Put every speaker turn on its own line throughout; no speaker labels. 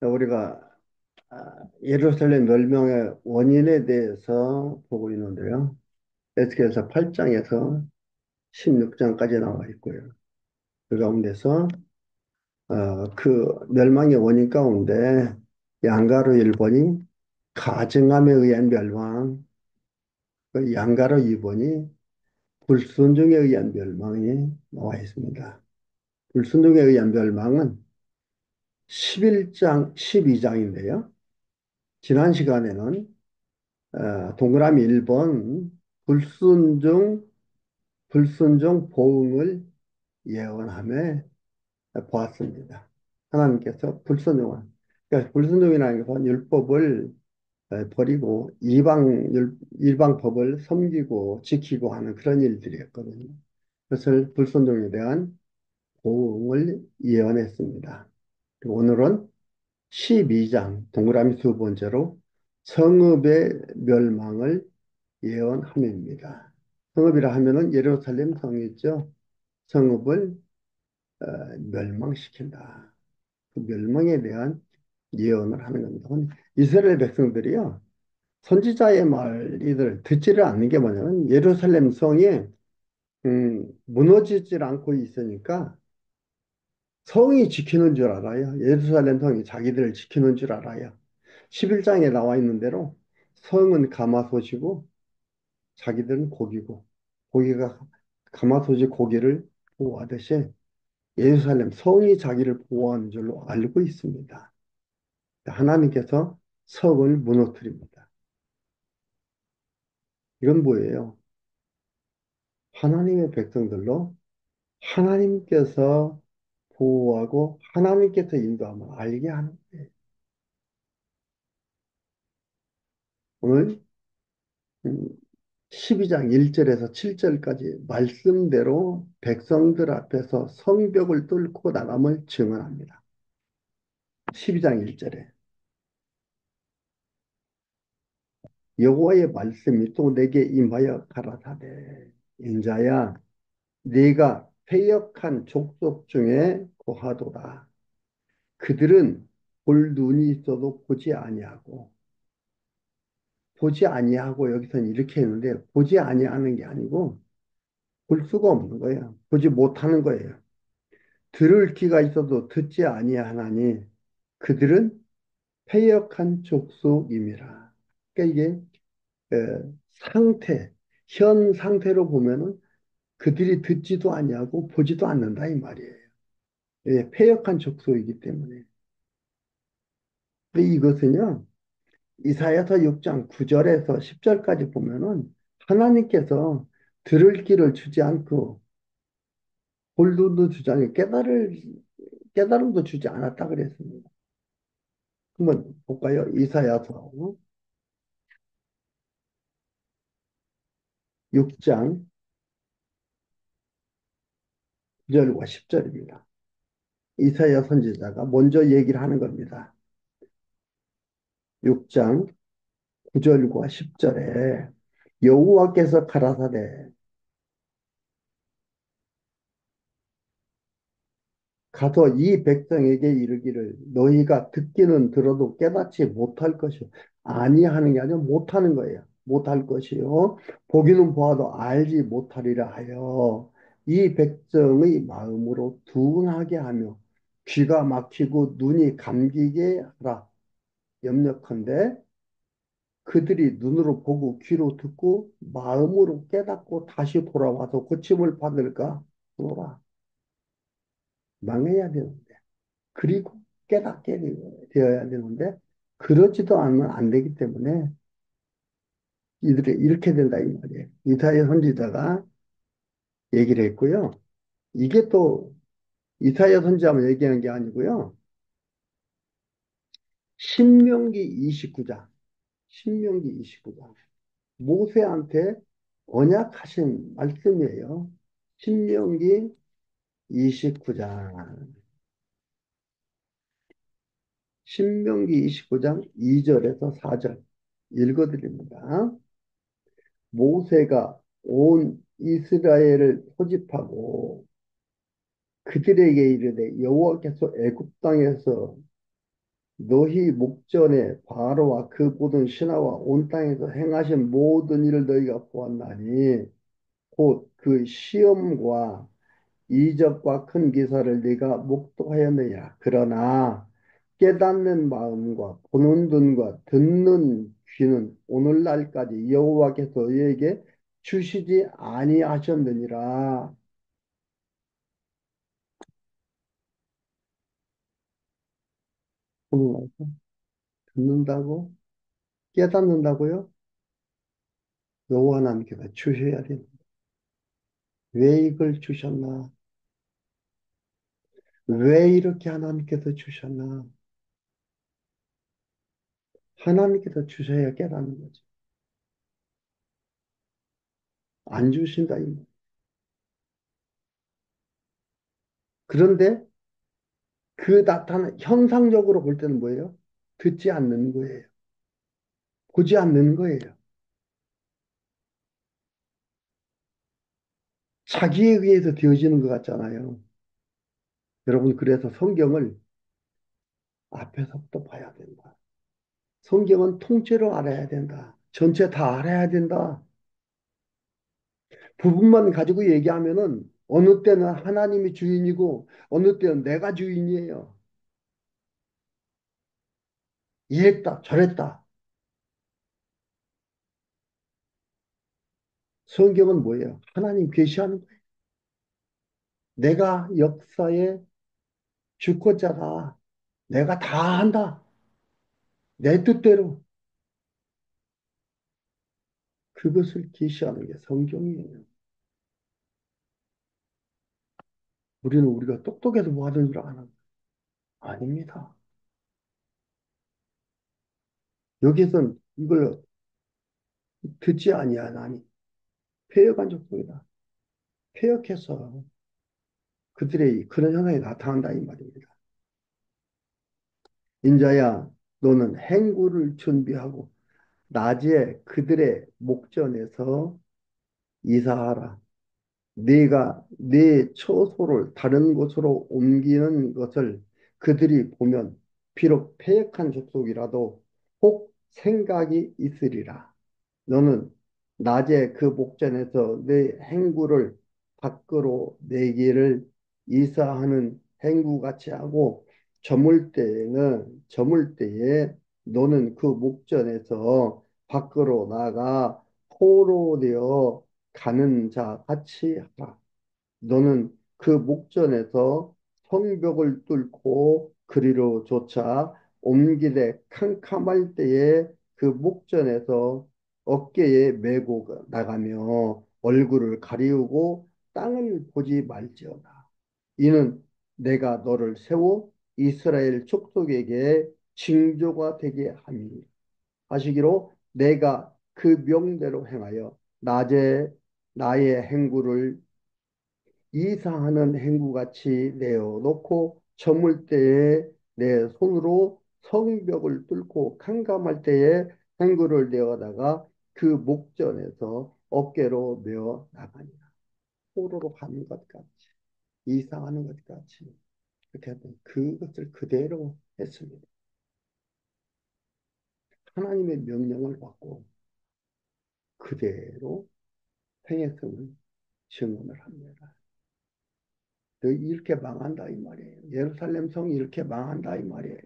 우리가 예루살렘 멸망의 원인에 대해서 보고 있는데요. 에스겔서 8장에서 16장까지 나와 있고요. 그 가운데서 그 멸망의 원인 가운데 양가로 1번이 가증함에 의한 멸망, 그 양가로 2번이 불순종에 의한 멸망이 나와 있습니다. 불순종에 의한 멸망은 11장, 12장인데요. 지난 시간에는 동그라미 1번 불순종, 불순종 보응을 예언함에 보았습니다. 하나님께서 불순종한, 그러니까 불순종이라는 것은 율법을 버리고 이방 법을 섬기고 지키고 하는 그런 일들이었거든요. 그것을 불순종에 대한 보응을 예언했습니다. 오늘은 12장 동그라미 두 번째로 성읍의 멸망을 예언함입니다. 성읍이라 하면은 예루살렘 성이죠. 성읍을 멸망시킨다. 그 멸망에 대한 예언을 하는 겁니다. 이스라엘 백성들이요. 선지자의 말을 듣지를 않는 게 뭐냐면 예루살렘 성이 무너지질 않고 있으니까 성이 지키는 줄 알아요. 예루살렘 성이 자기들을 지키는 줄 알아요. 11장에 나와 있는 대로 성은 가마솥이고 자기들은 고기고 고기가 가마솥이 고기를 보호하듯이 예루살렘 성이 자기를 보호하는 줄로 알고 있습니다. 하나님께서 성을 무너뜨립니다. 이건 뭐예요? 하나님의 백성들로 하나님께서 보호하고 하나님께서 인도하면 알게 하는 거예요. 오늘 12장 1절에서 7절까지 말씀대로 백성들 앞에서 성벽을 뚫고 나감을 증언합니다. 12장 1절에 여호와의 말씀이 또 내게 임하여 가라사대 인자야 네가 패역한 족속 중에 고하도다. 그들은 볼 눈이 있어도 보지 아니하고 여기서는 이렇게 했는데 보지 아니하는 게 아니고 볼 수가 없는 거예요. 보지 못하는 거예요. 들을 귀가 있어도 듣지 아니하나니 그들은 패역한 족속임이라. 그러니까 이게 상태, 현 상태로 보면은 그들이 듣지도 아니하고 보지도 않는다 이 말이에요. 예, 패역한 족속이기 때문에. 근데 이것은요, 이사야서 6장 9절에서 10절까지 보면은 하나님께서 들을 귀를 주지 않고 볼 눈도 주지 않고 깨달음도 주지 않았다 그랬습니다. 한번 볼까요? 이사야서 6장 9절과 10절입니다. 이사야 선지자가 먼저 얘기를 하는 겁니다. 6장 9절과 10절에 여호와께서 가라사대 가서 이 백성에게 이르기를 너희가 듣기는 들어도 깨닫지 못할 것이요. 아니하는 게 아니라 못하는 거예요. 못할 것이요. 보기는 보아도 알지 못하리라 하여 이 백성의 마음으로 둔하게 하며 귀가 막히고 눈이 감기게 하라. 염려컨대 그들이 눈으로 보고 귀로 듣고 마음으로 깨닫고 다시 돌아와서 고침을 받을까? 보라. 망해야 되는데. 그리고 깨닫게 되어야 되는데 그러지도 않으면 안 되기 때문에 이들이 이렇게 된다 이 말이에요. 이사야 선지자가 얘기를 했고요. 이게 또 이사야 선지자만 얘기하는 게 아니고요. 신명기 29장, 신명기 29장. 모세한테 언약하신 말씀이에요. 신명기 29장. 신명기 29장 2절에서 4절 읽어드립니다. 모세가 온 이스라엘을 소집하고 그들에게 이르되 여호와께서 애굽 땅에서 너희 목전에 바로와 그 모든 신하와 온 땅에서 행하신 모든 일을 너희가 보았나니 곧 그 시험과 이적과 큰 기사를 네가 목도하였느냐. 그러나 깨닫는 마음과 보는 눈과 듣는 귀는 오늘날까지 여호와께서 너희에게 주시지 아니하셨느니라. 보는 말씀, 듣는다고 깨닫는다고요? 여호와 하나님께서 주셔야 됩니다. 왜 이걸 주셨나? 왜 이렇게 하나님께서 주셨나? 하나님께서 주셔야 깨닫는 거죠. 안 주신다 이 말. 그런데 그 나타나 형상적으로 볼 때는 뭐예요? 듣지 않는 거예요. 보지 않는 거예요. 자기에 의해서 되어지는 것 같잖아요. 여러분, 그래서 성경을 앞에서부터 봐야 된다. 성경은 통째로 알아야 된다. 전체 다 알아야 된다. 부분만 가지고 얘기하면은 어느 때는 하나님이 주인이고 어느 때는 내가 주인이에요. 이랬다, 저랬다. 성경은 뭐예요? 하나님 계시하는 거예요. 내가 역사의 주권자다. 내가 다 한다. 내 뜻대로. 그것을 계시하는 게 성경이에요. 우리가 똑똑해서 뭐 하는 줄 아는 아닙니다. 여기선 이걸 듣지 아니하나니 패역한 족속이다. 패역해서 그들의 그런 현상이 나타난다 이 말입니다. 인자야 너는 행구를 준비하고 낮에 그들의 목전에서 이사하라. 네가 네 처소를 다른 곳으로 옮기는 것을 그들이 보면 비록 패역한 족속이라도 혹 생각이 있으리라. 너는 낮에 그 목전에서 내 행구를 밖으로 내기를 이사하는 행구같이 하고 저물 때에 너는 그 목전에서 밖으로 나가 포로되어 가는 자 같이 하라. 너는 그 목전에서 성벽을 뚫고 그리로 조차 옮기되 캄캄할 때에 그 목전에서 어깨에 메고 나가며 얼굴을 가리우고 땅을 보지 말지어다. 이는 내가 너를 세워 이스라엘 족속에게 징조가 되게 함이니 하시기로 내가 그 명대로 행하여 낮에 나의 행구를 이사하는 행구같이 내어놓고 저물 때에 내 손으로 성벽을 뚫고 캄캄할 때에 행구를 내어다가 그 목전에서 어깨로 메어 나가니라. 포로로 가는 것 같이 이사하는 것 같이 그렇게 하던 그것을 그대로 했습니다. 하나님의 명령을 받고 그대로 행했음을 증언을 합니다. 너희 이렇게 망한다 이 말이에요. 예루살렘 성이 이렇게 망한다 이 말이에요.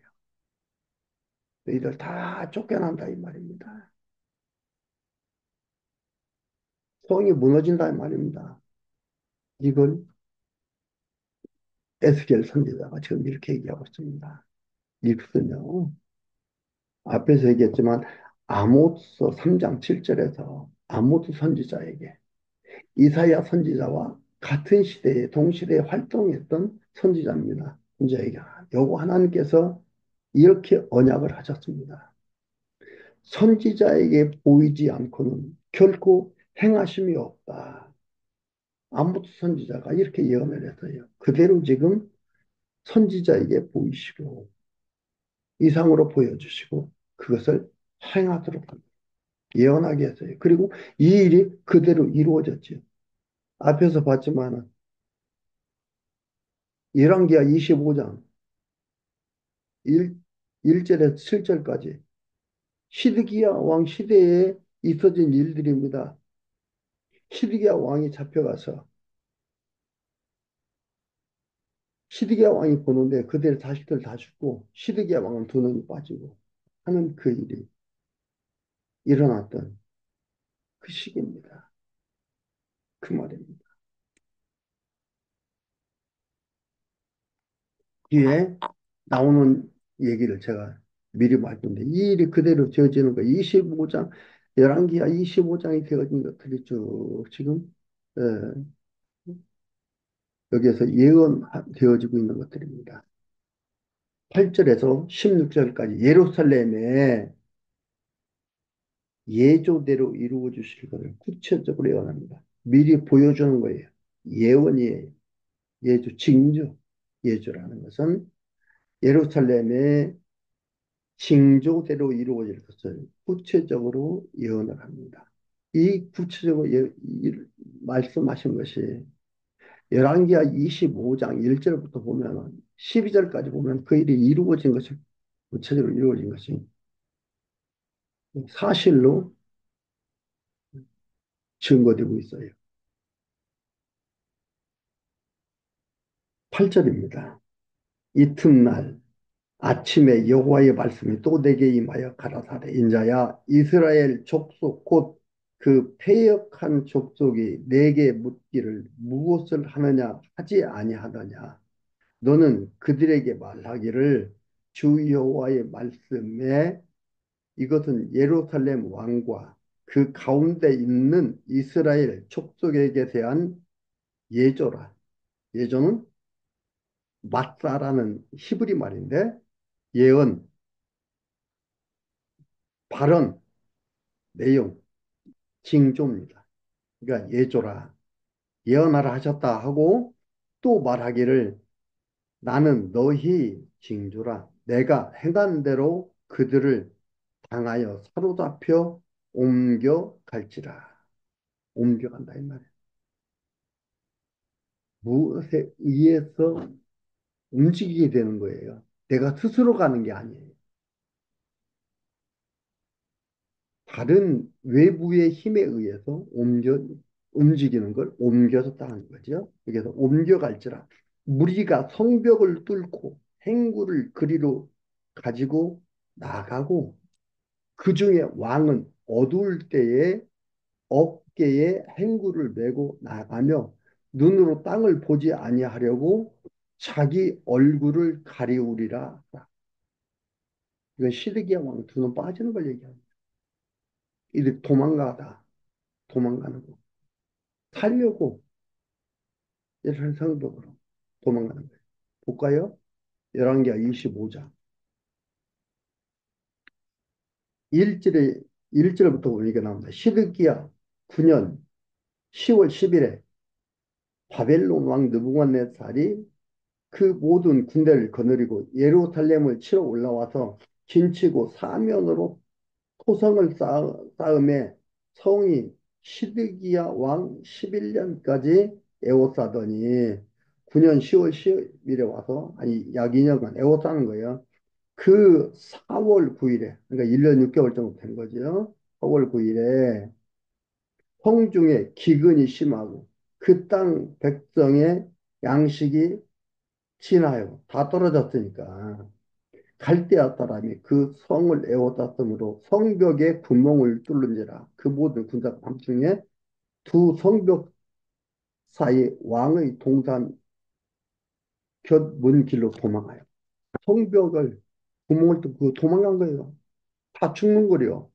너희들 다 쫓겨난다 이 말입니다. 성이 무너진다 이 말입니다. 이걸 에스겔 선지자가 지금 이렇게 얘기하고 있습니다. 이것은요, 앞에서 얘기했지만 아모스 3장 7절에서 아모스 선지자에게 이사야 선지자와 같은 시대에 동시대에 활동했던 선지자입니다. 선지자에게 요거 하나님께서 이렇게 언약을 하셨습니다. 선지자에게 보이지 않고는 결코 행하심이 없다. 아모스 선지자가 이렇게 예언을 했어요. 그대로 지금 선지자에게 보이시고 이상으로 보여주시고 그것을 행하도록 예언하게 했어요. 그리고 이 일이 그대로 이루어졌죠. 앞에서 봤지만 열왕기하 25장 1절에서 7절까지 시드기야 왕 시대에 있어진 일들입니다. 시드기야 왕이 잡혀가서 시드기야 왕이 보는데 그들의 자식들 다 죽고 시드기야 왕은 두 눈이 빠지고 하는 그 일이 일어났던 그 시기입니다. 그 말입니다. 뒤에 나오는 얘기를 제가 미리 말씀드린 이 일이 그대로 되어지는 거 25장 열왕기하 25장이 되어진 것들이 쭉 지금 어, 여기에서 예언되어지고 있는 것들입니다. 8절에서 16절까지 예루살렘에 예조대로 이루어 주실 것을 구체적으로 예언합니다. 미리 보여주는 거예요. 예언이에요. 예조, 징조. 예조라는 것은 예루살렘의 징조대로 이루어질 것을 구체적으로 예언을 합니다. 이 구체적으로 말씀하신 것이 열왕기하 25장 1절부터 보면 12절까지 보면 그 일이 이루어진 것이 구체적으로 이루어진 것이 사실로 증거되고 있어요. 8절입니다. 이튿날 아침에 여호와의 말씀이 또 내게 임하여 가라사대 인자야 이스라엘 족속 곧 그 패역한 족속이 내게 묻기를 무엇을 하느냐 하지 아니하더냐 너는 그들에게 말하기를 주 여호와의 말씀에 이것은 예루살렘 왕과 그 가운데 있는 이스라엘 족속에게 대한 예조라. 예조는 맞사라는 히브리 말인데 예언, 발언, 내용, 징조입니다. 그러니까 예조라. 예언하라 하셨다 하고 또 말하기를 나는 너희 징조라. 내가 행한 대로 그들을 당하여 사로잡혀 옮겨갈지라. 옮겨간다 이 말이에요. 무엇에 의해서 움직이게 되는 거예요. 내가 스스로 가는 게 아니에요. 다른 외부의 힘에 의해서 움직이는 걸 옮겨졌다는 거죠. 그래서 옮겨갈지라. 무리가 성벽을 뚫고 행구를 그리로 가지고 나가고 그 중에 왕은 어두울 때에 어깨에 행구를 메고 나가며 눈으로 땅을 보지 아니하려고 자기 얼굴을 가리우리라. 이건 시드기야 왕 두 눈 빠지는 걸 얘기합니다. 이들 도망가는 거. 살려고 이런 성벽으로 도망가는 거예요. 볼까요? 열왕기하 25장 1절에 1절부터 보니까 나옵니다. 시드기야 9년 10월 10일에 바벨론 왕 느부갓네살이 그 모든 군대를 거느리고 예루살렘을 치러 올라와서 진치고 사면으로 토성을 쌓음에 성이 시드기야 왕 11년까지 에워싸더니 9년 10월 10일에 와서 아니 약 2년간 에워싸는 거예요. 그 4월 9일에 그러니까 1년 6개월 정도 된 거죠. 4월 9일에 성중에 기근이 심하고 그 땅 백성의 양식이 진하여 다 떨어졌으니까 갈대아 사람이 그 성을 에워쌌으므로 성벽에 구멍을 뚫는지라 그 모든 군사가 밤중에 두 성벽 사이 왕의 동산 곁 문 길로 도망가요. 성벽을 구멍을 뚫고 도망간 거예요. 다 죽는 거래요.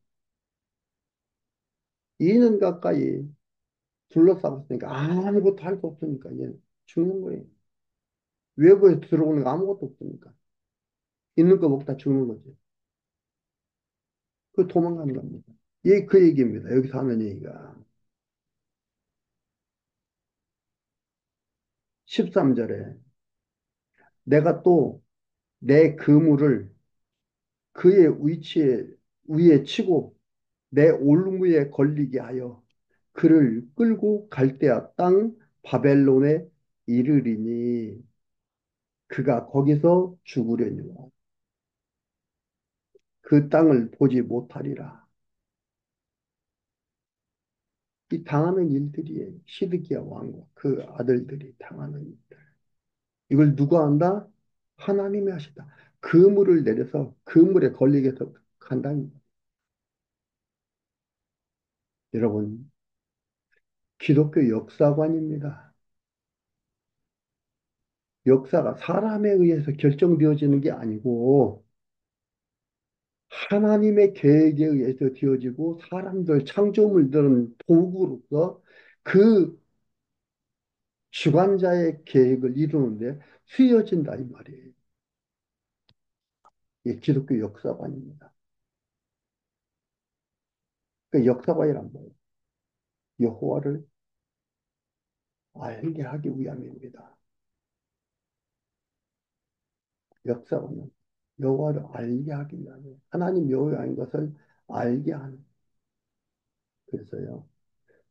2년 가까이 둘러싸고 있으니까 아무것도 할 수 없으니까 이제 죽는 거예요. 외부에 들어오는 거 아무것도 없으니까 있는 거 먹다 죽는 거지. 그 도망가는 겁니다. 그 얘기입니다. 여기서 하는 얘기가 13절에 내가 또 내 그물을 그의 위에 치고 내 올무에 걸리게 하여 그를 끌고 갈대아 땅 바벨론에 이르리니 그가 거기서 죽으려니와 그 땅을 보지 못하리라. 이 당하는 일들이에요. 시드기야 왕과 그 아들들이 당하는 일들. 이걸 누가 한다? 하나님이 하시다. 그물을 내려서 그물에 걸리게 해서 간다니. 여러분, 기독교 역사관입니다. 역사가 사람에 의해서 결정되어지는 게 아니고 하나님의 계획에 의해서 되어지고 사람들 창조물들은 도구로서 그 주관자의 계획을 이루는데 쓰여진다 이 말이에요. 이게 기독교 역사관입니다. 그 역사관이란 뭐예요? 여호와를 알게 하기 위함입니다. 역사관은 여호와를 알게 하기 위함이에요. 하나님 여호와인 것을 알게 하는. 그래서요.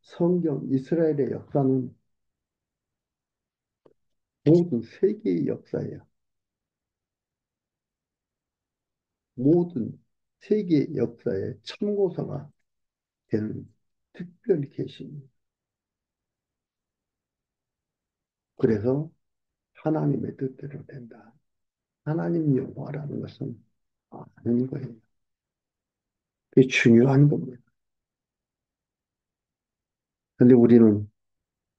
성경 이스라엘의 역사는 모든 세계의 역사예요. 모든 세계 역사의 참고서가 되는 특별 계시입니다. 그래서 하나님의 뜻대로 된다. 하나님 여호와라는 것은 아는 거예요. 그게 중요한 겁니다. 근데 우리는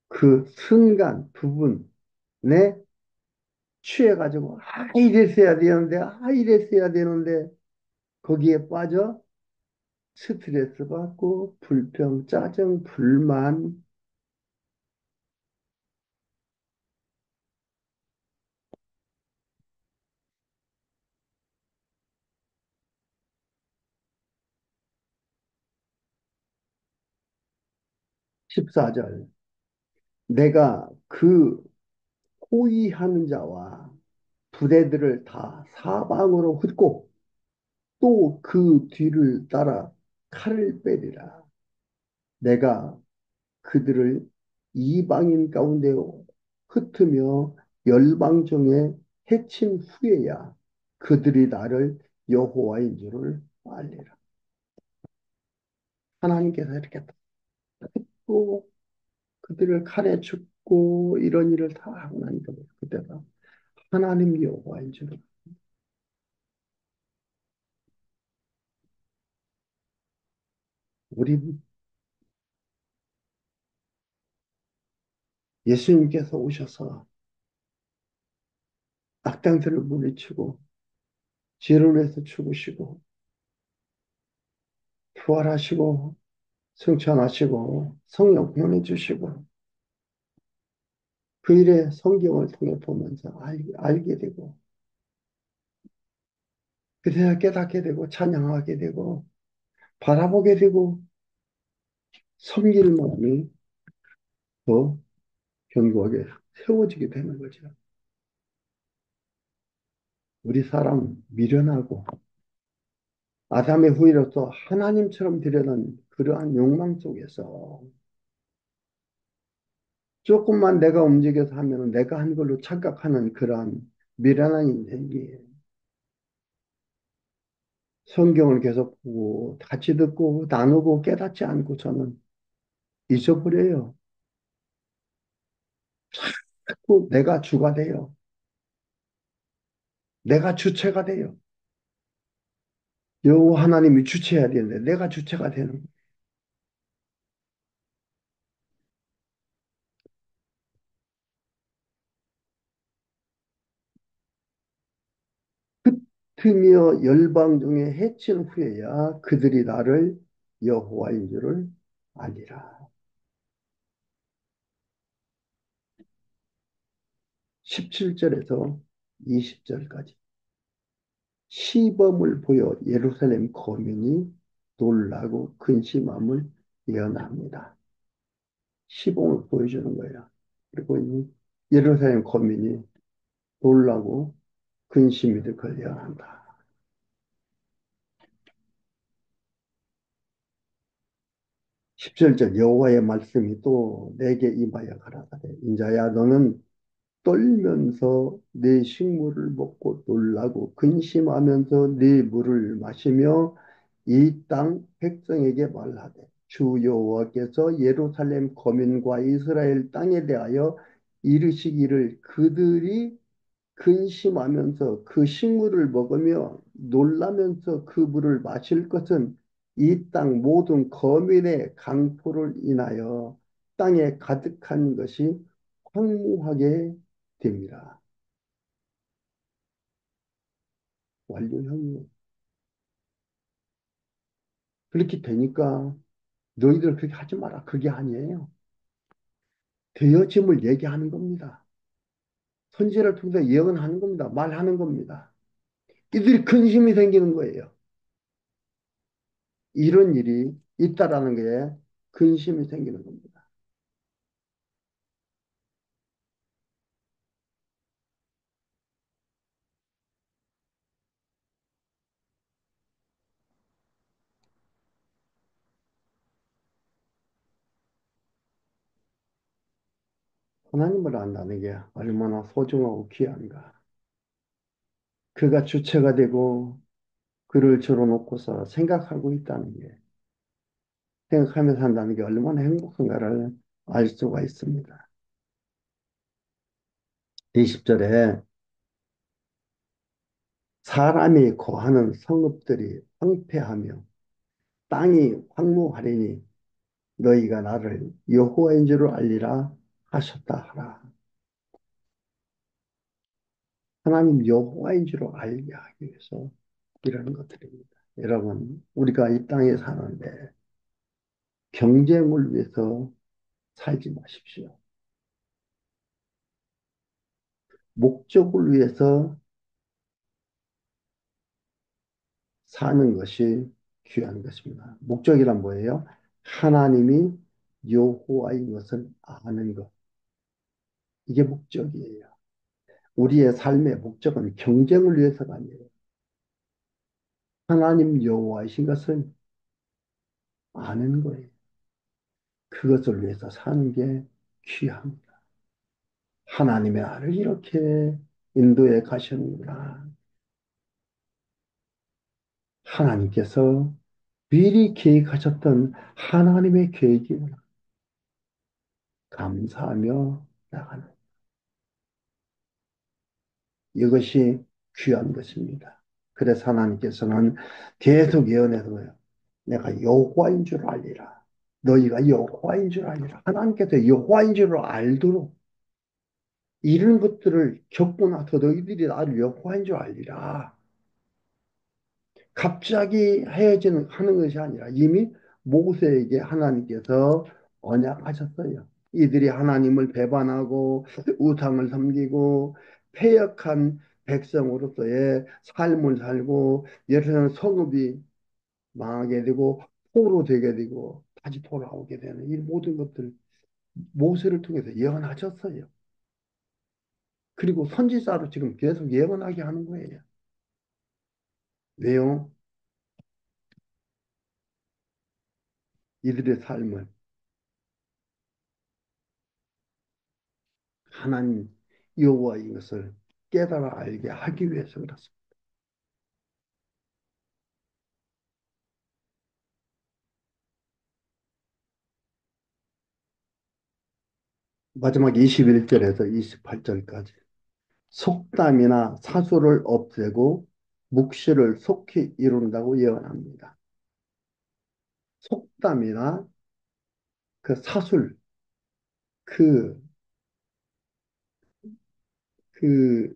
그 순간 부분에 취해가지고 이랬어야 되는데 이랬어야 되는데 거기에 빠져 스트레스 받고 불평, 짜증, 불만, 십사절 내가 그 호위하는 자와 부대들을 다 사방으로 흩고 또 그 뒤를 따라 칼을 빼리라. 내가 그들을 이방인 가운데 흩으며 열방 중에 해친 후에야 그들이 나를 여호와인 줄을 알리라. 하나님께서 이렇게 또 그들을 칼에 죽고 이런 일을 다 하고 나니까 그때가 하나님 여호와인 줄을. 우리 예수님께서 오셔서 악당들을 물리치고 지론에서 죽으시고 부활하시고 승천하시고 성령 보내주시고 그 일에 성경을 통해 보면서 알게 되고 그래야 깨닫게 되고 찬양하게 되고 바라보게 되고 섬길 마음이 더 견고하게 세워지게 되는 거죠. 우리 사람 미련하고 아담의 후예로서 하나님처럼 되려는 그러한 욕망 속에서 조금만 내가 움직여서 하면 내가 한 걸로 착각하는 그러한 미련한 인생이 성경을 계속 보고 같이 듣고 나누고 깨닫지 않고 저는 잊어버려요. 자꾸 내가 주가 돼요. 내가 주체가 돼요. 여호와 하나님이 주체해야 되는데 내가 주체가 되는 거예요. 흩으며 열방 중에 해친 후에야 그들이 나를 여호와인 줄을 알리라. 17절에서 20절까지 시범을 보여 예루살렘 거민이 놀라고 근심함을 예언합니다. 시범을 보여주는 거예요. 그리고 이 예루살렘 거민이 놀라고 근심이 들걸 한다. 17절 여호와의 말씀이 또 내게 임하여 가라사대 인자야 너는 떨면서 내 식물을 먹고 놀라고 근심하면서 내 물을 마시며 이 땅 백성에게 말하되 주 여호와께서 예루살렘 거민과 이스라엘 땅에 대하여 이르시기를 그들이 근심하면서 그 식물을 먹으며 놀라면서 그 물을 마실 것은 이 땅 모든 거민의 강포를 인하여 땅에 가득한 것이 황무하게 됩니다. 완료형이에요. 그렇게 되니까 너희들 그렇게 하지 마라. 그게 아니에요. 되어짐을 얘기하는 겁니다. 선지를 통해서 예언하는 겁니다. 말하는 겁니다. 이들이 근심이 생기는 거예요. 이런 일이 있다라는 게 근심이 생기는 겁니다. 하나님을 안다는 게 얼마나 소중하고 귀한가. 그가 주체가 되고 그를 저로 놓고서 생각하고 있다는 게, 생각하면서 한다는 게 얼마나 행복한가를 알 수가 있습니다. 20절에 사람이 거하는 성읍들이 황폐하며 땅이 황무하리니 너희가 나를 여호와인 줄 알리라 하셨다 하라. 하나님 여호와인 줄 알게 하기 위해서 이러는 것들입니다. 여러분, 우리가 이 땅에 사는데 경쟁을 위해서 살지 마십시오. 목적을 위해서 사는 것이 귀한 것입니다. 목적이란 뭐예요? 하나님이 여호와인 것을 아는 것. 이게 목적이에요. 우리의 삶의 목적은 경쟁을 위해서가 아니에요. 하나님 여호와이신 것을 아는 거예요. 그것을 위해서 사는 게 귀합니다. 하나님의 나를 이렇게 인도에 가셨는구나. 하나님께서 미리 계획하셨던 하나님의 계획이구나. 감사하며 나가는 이것이 귀한 것입니다. 그래서 하나님께서는 계속 예언해서요. 내가 여호와인 줄 알리라. 너희가 여호와인 줄 알리라. 하나님께서 여호와인 줄 알도록 이런 것들을 겪고 나서 너희들이 나를 여호와인 줄 알리라. 갑자기 헤어지는 하는 것이 아니라 이미 모세에게 하나님께서 언약하셨어요. 이들이 하나님을 배반하고 우상을 섬기고 패역한 백성으로서의 삶을 살고 예루살렘 성읍이 망하게 되고 포로 되게 되고 다시 돌아오게 되는 이 모든 것들 모세를 통해서 예언하셨어요. 그리고 선지자로 지금 계속 예언하게 하는 거예요. 왜요? 이들의 삶을 하나님 여호와인 것을 깨달아 알게 하기 위해서 그렇습니다. 마지막 21절에서 28절까지 속담이나 사수를 없애고 묵시를 속히 이룬다고 예언합니다. 속담이나 그 사술, 그, 그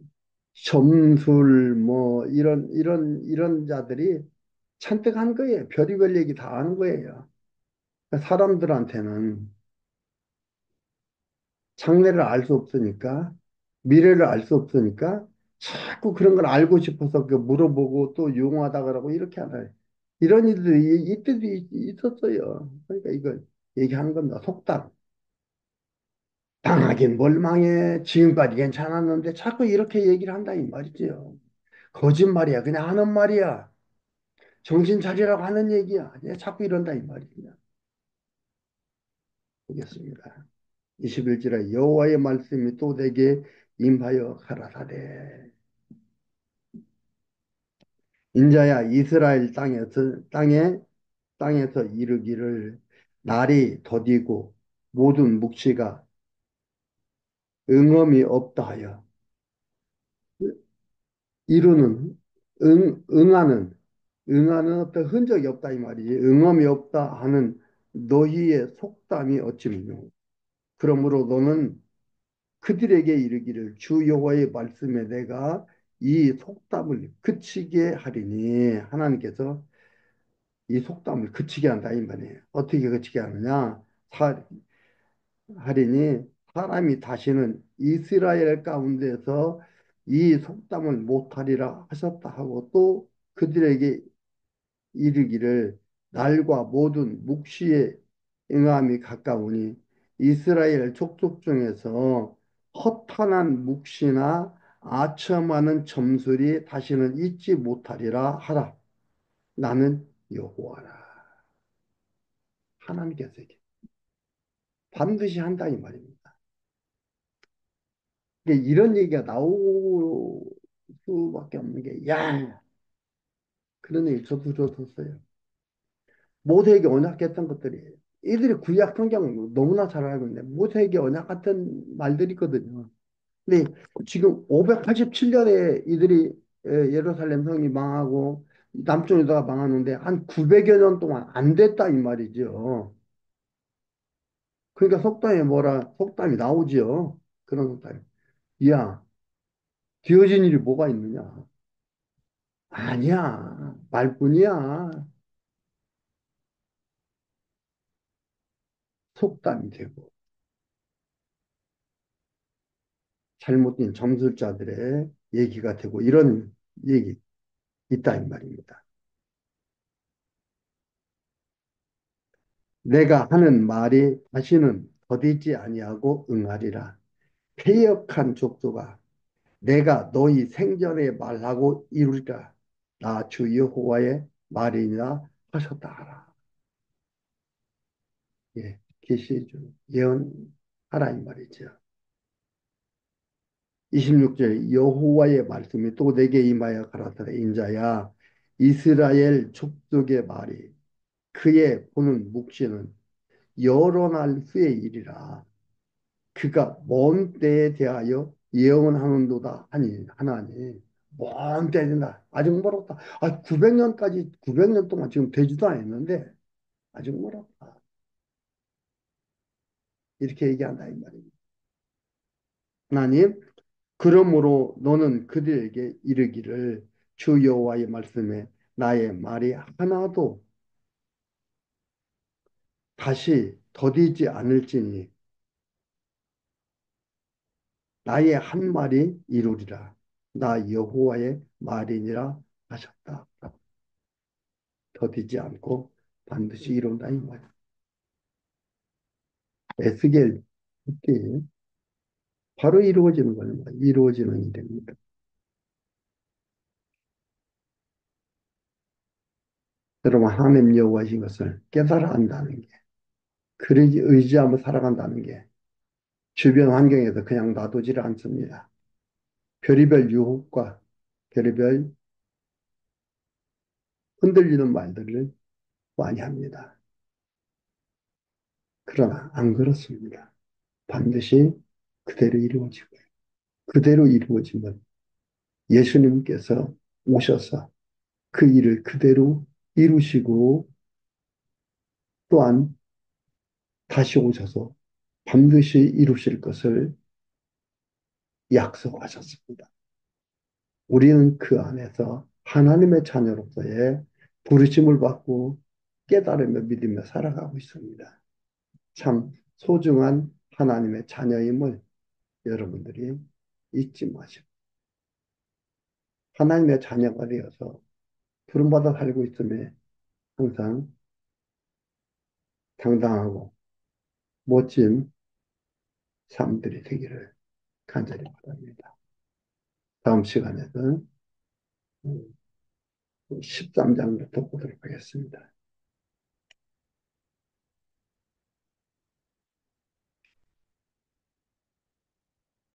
점술 뭐 이런 자들이 잔뜩 한 거예요. 별의별 얘기 다 하는 거예요. 사람들한테는 장래를 알 수 없으니까, 미래를 알 수 없으니까, 자꾸 그런 걸 알고 싶어서 그 물어보고 또 용하다 그러고 이렇게 하나요. 이런 일들이 이때도 있었어요. 그러니까 이걸 얘기하는 겁니다. 속담. 당하긴 뭘 망해. 지금까지 괜찮았는데 자꾸 이렇게 얘기를 한다 이 말이죠. 거짓말이야. 그냥 하는 말이야. 정신 차리라고 하는 얘기야. 자꾸 이런다 이 말이야. 보겠습니다. 21절에 여호와의 말씀이 또 내게 임하여 가라사대. 인자야 이스라엘 땅에서 이르기를 날이 더디고 모든 묵시가 응엄이 없다 하여 이루는 응하는 어떤 흔적이 없다 이 말이지. 응엄이 없다 하는 너희의 속담이 어찌미뇨. 그러므로 너는 그들에게 이르기를 주 여호와의 말씀에 내가 이 속담을 그치게 하리니. 하나님께서 이 속담을 그치게 한다 이 말이에요. 어떻게 그치게 하느냐? 하리니 사람이 다시는 이스라엘 가운데서 이 속담을 못하리라 하셨다 하고 또 그들에게 이르기를 날과 모든 묵시의 응함이 가까우니 이스라엘 족속 중에서 허탄한 묵시나 아첨하는 점술이 다시는 있지 못하리라 하라. 나는 여호와라. 하나님께서 이게 반드시 한다 이 말입니다. 이런 얘기가 나올 수밖에 없는 게, 야, 그런 얘기 저도 들었었어요. 모세에게 언약했던 것들이에요. 이들이 구약 성경을 너무나 잘 알고 있는데, 모세에게 언약 같은 말들이 있거든요. 근데 지금 587년에 이들이 예루살렘 성이 망하고, 남쪽 유다가 망하는데, 한 900여 년 동안 안 됐다, 이 말이죠. 그러니까 속담이 나오지요. 그런 속담이. 야, 뒤어진 일이 뭐가 있느냐? 아니야. 말뿐이야. 속담이 되고 잘못된 점술자들의 얘기가 되고 이런 얘기 있다 이 말입니다. 내가 하는 말이 다시는 더디지 아니하고 응하리라. 패역한 족속아 내가 너희 생전에 말하고 이루리라. 나 주 여호와의 말이니라 하셨다 하라. 예, 계시주 예언하라 이 말이죠. 26절 여호와의 말씀이 또 내게 임하여 가라사대 인자야 이스라엘 족속의 말이 그의 보는 묵시는 여러 날 후의 일이라 그가 먼 때에 대하여 예언하는도다 하니 하나니 먼 때에 된다 아직 멀었다 900년까지 900년 동안 지금 되지도 않았는데 아직 멀었다 이렇게 얘기한다 이 말입니다. 하나님 그러므로 너는 그들에게 이르기를 주 여호와의 말씀에 나의 말이 하나도 다시 더디지 않을지니 나의 한 말이 이루리라. 나 여호와의 말이니라 하셨다. 더디지 않고 반드시 이룬다 이 말이야. 에스겔 때 바로 이루어지는 겁니다. 이루어지는 일입니다. 여러분 하나님 여호와신 것을 깨달아 한다는 게 그러지 의지하며 살아간다는 게 주변 환경에서 그냥 놔두지를 않습니다. 별의별 유혹과 별의별 흔들리는 말들을 많이 합니다. 그러나 안 그렇습니다. 반드시 그대로 이루어지고요. 그대로 이루어지면 예수님께서 오셔서 그 일을 그대로 이루시고 또한 다시 오셔서 반드시 이루실 것을 약속하셨습니다. 우리는 그 안에서 하나님의 자녀로서의 부르심을 받고 깨달으며 믿으며 살아가고 있습니다. 참 소중한 하나님의 자녀임을 여러분들이 잊지 마시고 하나님의 자녀가 되어서 부름받아 살고 있음에 항상 당당하고 멋진 삶들이 되기를 간절히 바랍니다. 다음 시간에는 13장부터 보도록 하겠습니다.